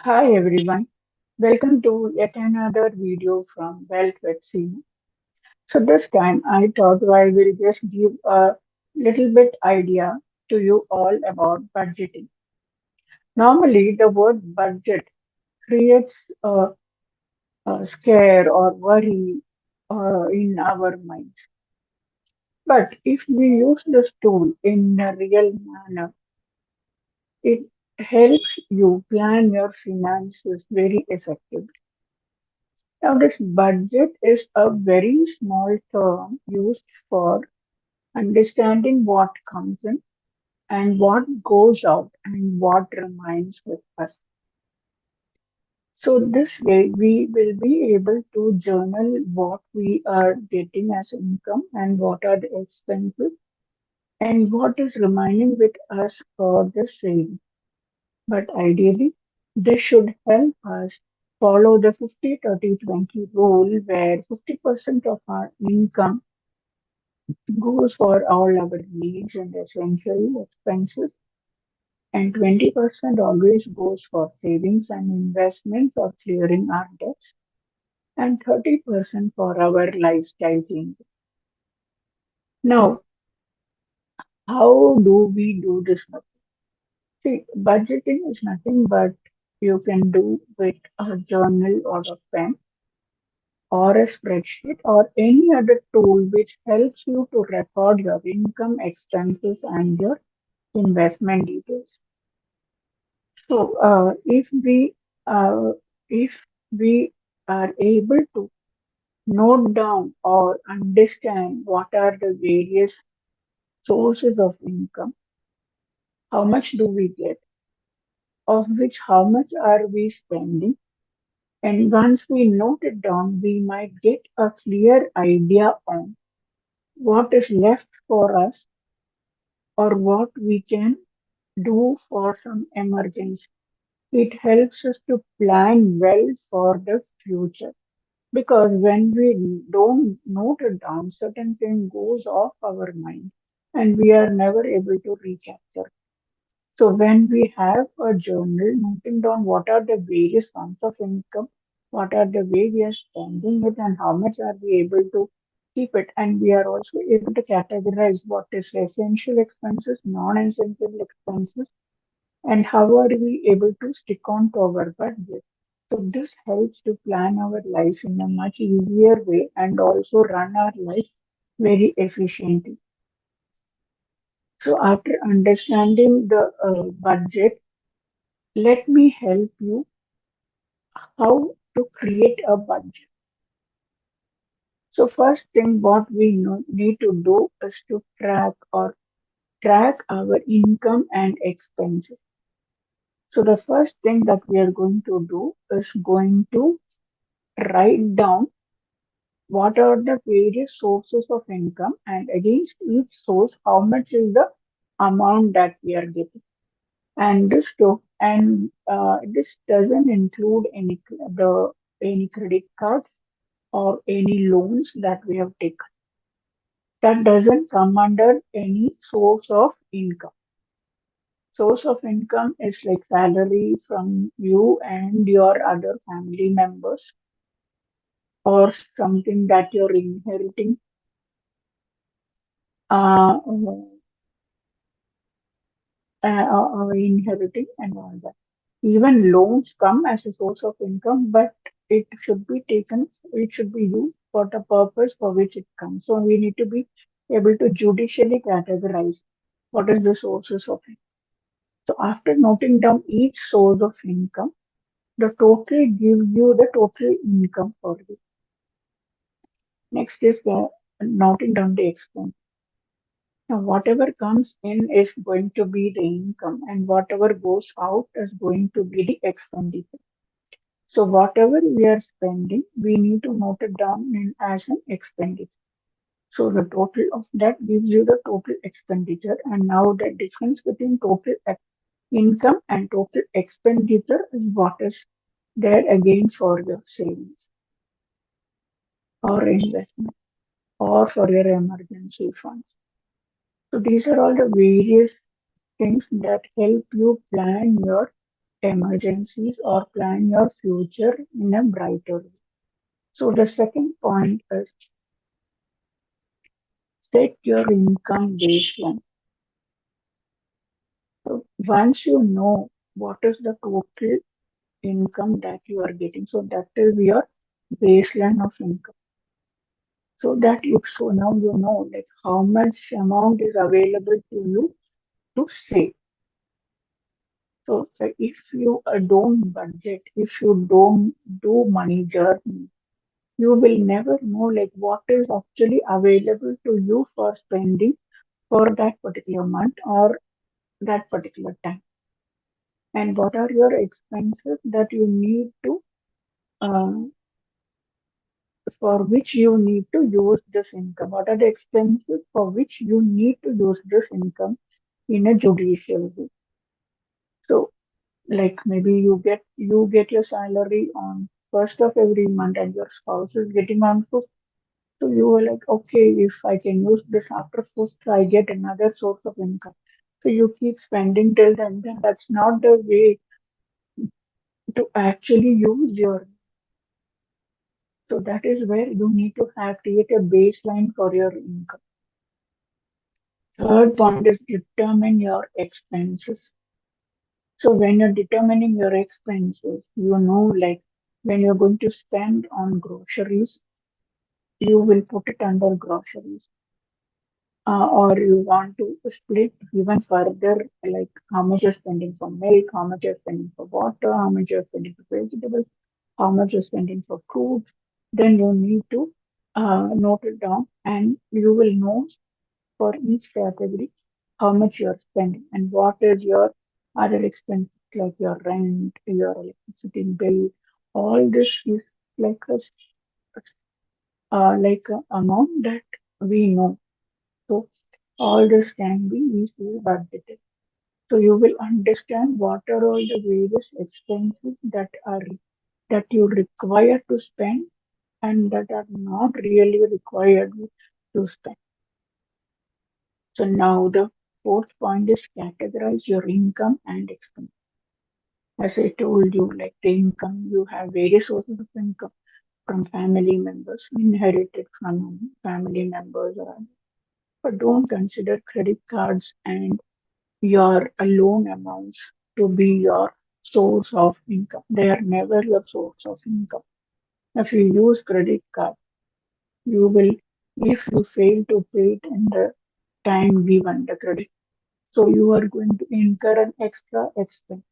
Hi everyone, welcome to yet another video from Wealth with Seema. So this time I thought I will just give a little bit idea to you all about budgeting. Normally the word budget creates a scare or worry in our minds. But if we use this tool in a real manner, it helps you plan your finances very effectively. Now, this budget is a very small term used for understanding what comes in and what goes out and what remains with us. So, this way, we will be able to journal what we are getting as income and what are the expenses and what is remaining with us for the saving. But ideally, this should help us follow the 50-30-20 rule where 50% of our income goes for all our needs and essential expenses, and 20% always goes for savings and investments or clearing our debts, and 30% for our lifestyle changes. Now, how do we do this? See, budgeting is nothing but you can do with a journal or a pen or a spreadsheet or any other tool which helps you to record your income, expenses, and your investment details. So, uh, if we are able to note down or understand what are the various sources of income, how much do we get, of which how much are we spending, and once we note it down, we might get a clear idea on what is left for us or what we can do for some emergency. It helps us to plan well for the future. Because when we don't note it down, certain thing goes off our mind and we are never able to recapture. So when we have a journal noting down what are the various forms of income, what are the way we are spending it and how much are we able to keep it, and we are also able to categorize what is essential expenses, non-essential expenses, and how are we able to stick on to our budget. So this helps to plan our life in a much easier way and also run our life very efficiently. So after understanding the budget, let me help you how to create a budget. So first thing what we need to do is to track our income and expenses. So the first thing that we are going to do is going to write down what are the various sources of income and against each source how much is the amount that we are getting. And this doesn't include any credit cards or any loans that we have taken. That doesn't come under any source of income. Source of income is like salary from you and your other family members or something that you're inheriting, inheriting and all that. Even loans come as a source of income, but it should be used for the purpose for which it comes. So we need to be able to judicially categorize what is the sources of it. So after noting down each source of income, the total gives you the total income for you. Next is noting down the expense. Now, whatever comes in is going to be the income, and whatever goes out is going to be the expenditure. So, whatever we are spending, we need to note it down as an expenditure. So, the total of that gives you the total expenditure, and now the difference between total income and total expenditure is what is there again for your savings or investment or for your emergency funds. So, these are all the various things that help you plan your emergencies or plan your future in a brighter way. So the second point is set your income baseline. So once you know what is the total income that you are getting, so that is your baseline of income. So now you know like how much amount is available to you to save. So if you don't budget, if you don't do money journey, you will never know like what is actually available to you for spending for that particular month or that particular time, and what are your expenses that you need to uh, for which you need to use this income. What are the expenses for which you need to use this income in a judicial way? So like maybe you get your salary on first of every month and your spouse is getting on fifth. So you were like, okay, if I can use this after first, I get another source of income. So you keep spending till then that's not the way to actually use your. So that is where you need to have create a baseline for your income. Third point is determine your expenses. So when you're determining your expenses, you know like when you're going to spend on groceries, you will put it under groceries. Or you want to split even further, like how much you're spending for milk, how much you're spending for water, how much you're spending for vegetables, how much you're spending for fruits, then you need to note it down and you will know for each category how much you're spending and what is your other expenses like your rent, your electricity bill. All this is like a amount that we know. So all this can be easily budgeted. So you will understand what are all the various expenses that you require to spend and that are not really required to spend. So now the fourth point is categorize your income and expense. As I told you, like the income, you have various sources of income from family members, inherited from family members, or others. But don't consider credit cards and your loan amounts to be your source of income. They are never your source of income. If you use credit card, you will, if you fail to pay it in the time given, the credit, so you are going to incur an extra expense.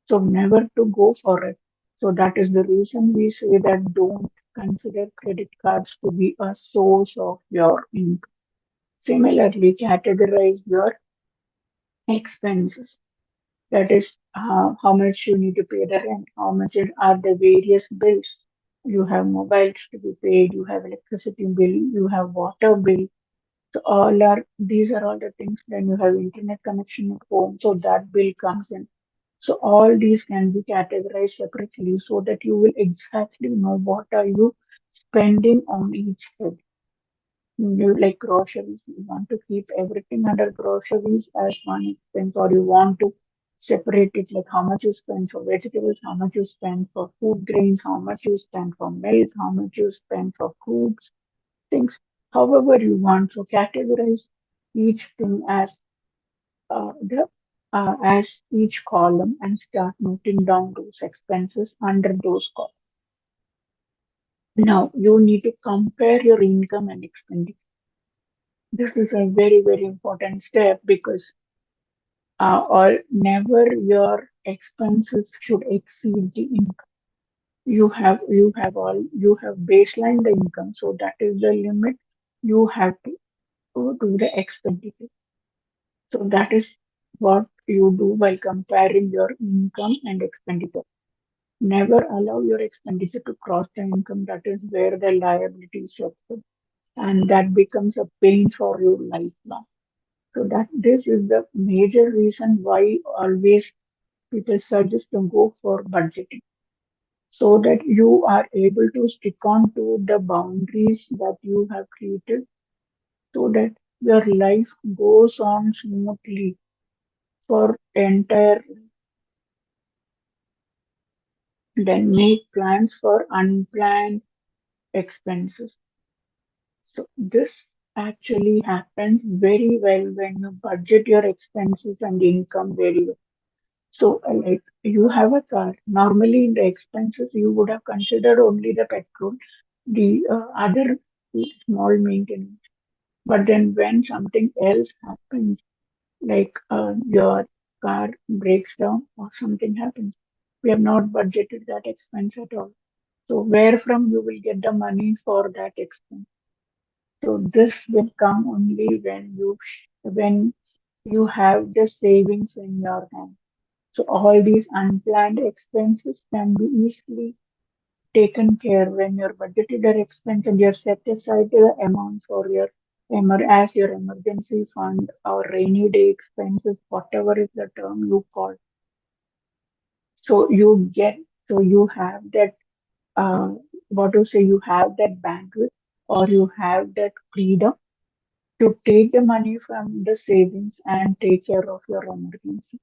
So never to go for it. So that is the reason we say that don't consider credit cards to be a source of your income. Similarly, categorize your expenses. That is how much you need to pay the rent, how much are the various bills. You have mobiles to be paid, you have electricity bill, you have water bill. So all are these are all the things. Then you have internet connection at home, so that bill comes in. So all these can be categorized separately so that you will exactly know what are you spending on each head. You like groceries, you want to keep everything under groceries as one expense, or you want to separate it like how much you spend for vegetables, how much you spend for food grains, how much you spend for milk, how much you spend for fruits, things, however you want. So categorize each thing the as each column and start noting down those expenses under those columns. Now you need to compare your income and expenditure. This is a very, very important step because or never your expenses should exceed the income. You have baseline the income, so that is the limit you have to do the expenditure. So that is what you do while comparing your income and expenditure. Never allow your expenditure to cross the income. That is where the liability sets in, and that becomes a pain for you lifelong. So that this is the major reason why always people suggest to go for budgeting, so that you are able to stick on to the boundaries that you have created, so that your life goes on smoothly for entire. Then make plans for unplanned expenses. So this actually happens very well when you budget your expenses and income very well. So, like you have a car. Normally, in the expenses, you would have considered only the petrol, the other small maintenance. But then, when something else happens, like your car breaks down or something happens, we have not budgeted that expense at all. So, where from you will get the money for that expense? So, this will come only when you have the savings in your hand. So all these unplanned expenses can be easily taken care when you're budgeted your expense and you're set aside the amount for your as your emergency fund or rainy day expenses, whatever is the term you call. So you have that what to say, you have that bandwidth or you have that freedom to take the money from the savings and take care of your emergency.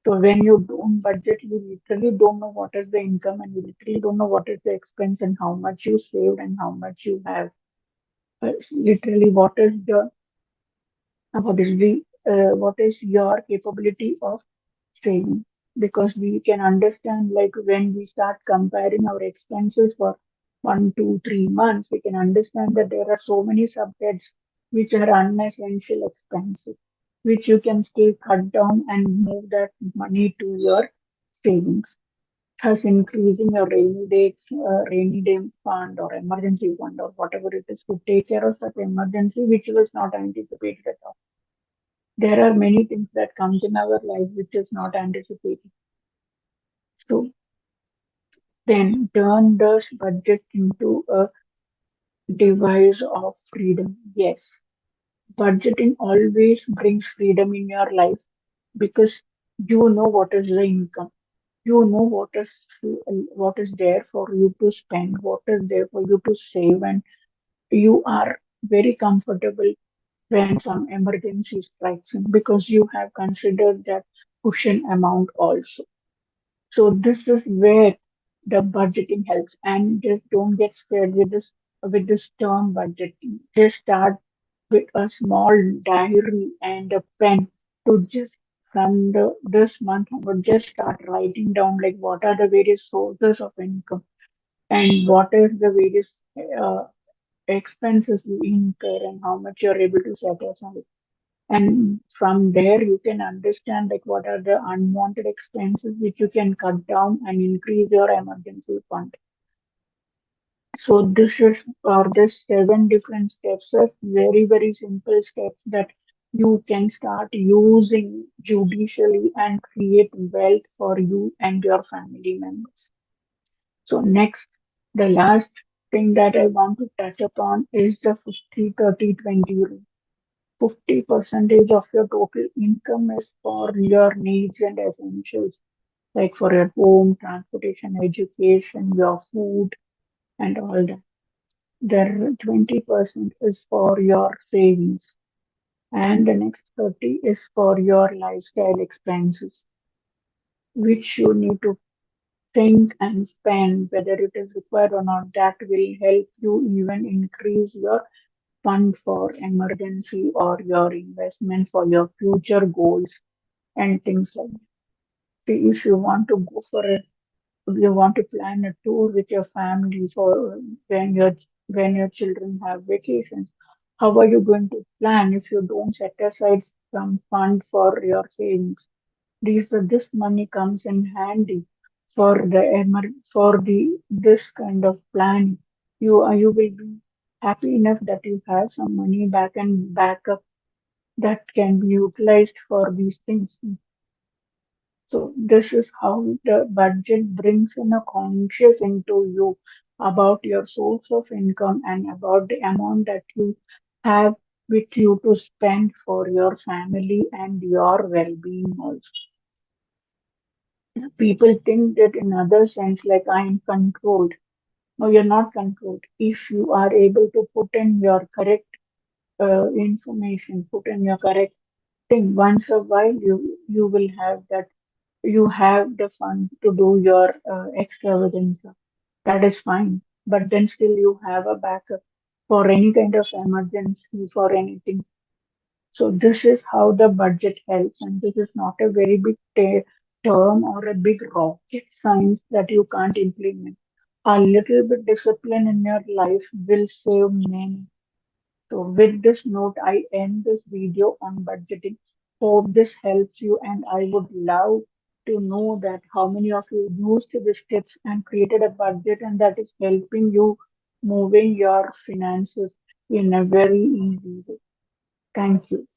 So when you don't budget, you literally don't know what is the income and you literally don't know what is the expense and how much you saved and how much you have. Literally, what is your capability of saving? Because we can understand, like when we start comparing our expenses for 1, 2, 3 months, we can understand that there are so many subjects which are unessential expenses, which you can still cut down and move that money to your savings, thus increasing your rainy day fund or emergency fund or whatever it is to take care of such emergency which was not anticipated at all. There are many things that comes in our life which is not anticipated. So then turn this budget into a device of freedom. Yes, budgeting always brings freedom in your life because you know what is the income. You know what is there for you to spend, what is there for you to save, and you are very comfortable when some emergency strikes in because you have considered that cushion amount also. So this is where the budgeting helps, and just don't get scared with this term budgeting. Just start with a small diary and a pen to just from this month onward, just start writing down like what are the various sources of income and what is the various uh, expenses you incur and how much you're able to set aside. And from there, you can understand like what are the unwanted expenses which you can cut down and increase your emergency fund. So this is this 7 different steps are very simple steps that you can start using judicially and create wealth for you and your family members. So next, the last thing that I want to touch upon is the 50-30-20 rule. 50% of your total income is for your needs and essentials, like for your home, transportation, education, your food, and all that. The 20% is for your savings, and the next 30 is for your lifestyle expenses, which you need to think and spend whether it is required or not. That will help you even increase your fund for emergency or your investment for your future goals and things like that. See, if you want to go for a, you want to plan a tour with your family for when your children have vacations, how are you going to plan if you don't set aside some fund for your savings? This money comes in handy for for the this kind of plan. You will be happy enough that you have some money back and backup that can be utilized for these things. So this is how the budget brings in a conscious into you about your source of income and about the amount that you have with you to spend for your family and your well-being also. People think that in other sense, like I am controlled. No, you're not controlled. If you are able to put in your correct information, put in your correct thing, once a while you will have that You have the fund to do your extravaganza. That is fine. But then still you have a backup for any kind of emergency, for anything. So this is how the budget helps, and this is not a very big term or a big rocket science that you can't implement. A little bit discipline in your life will save many. So with this note, I end this video on budgeting. Hope this helps you, and I would love to know that how many of you used these tips and created a budget, and that is helping you moving your finances in a very easy way. Thank you.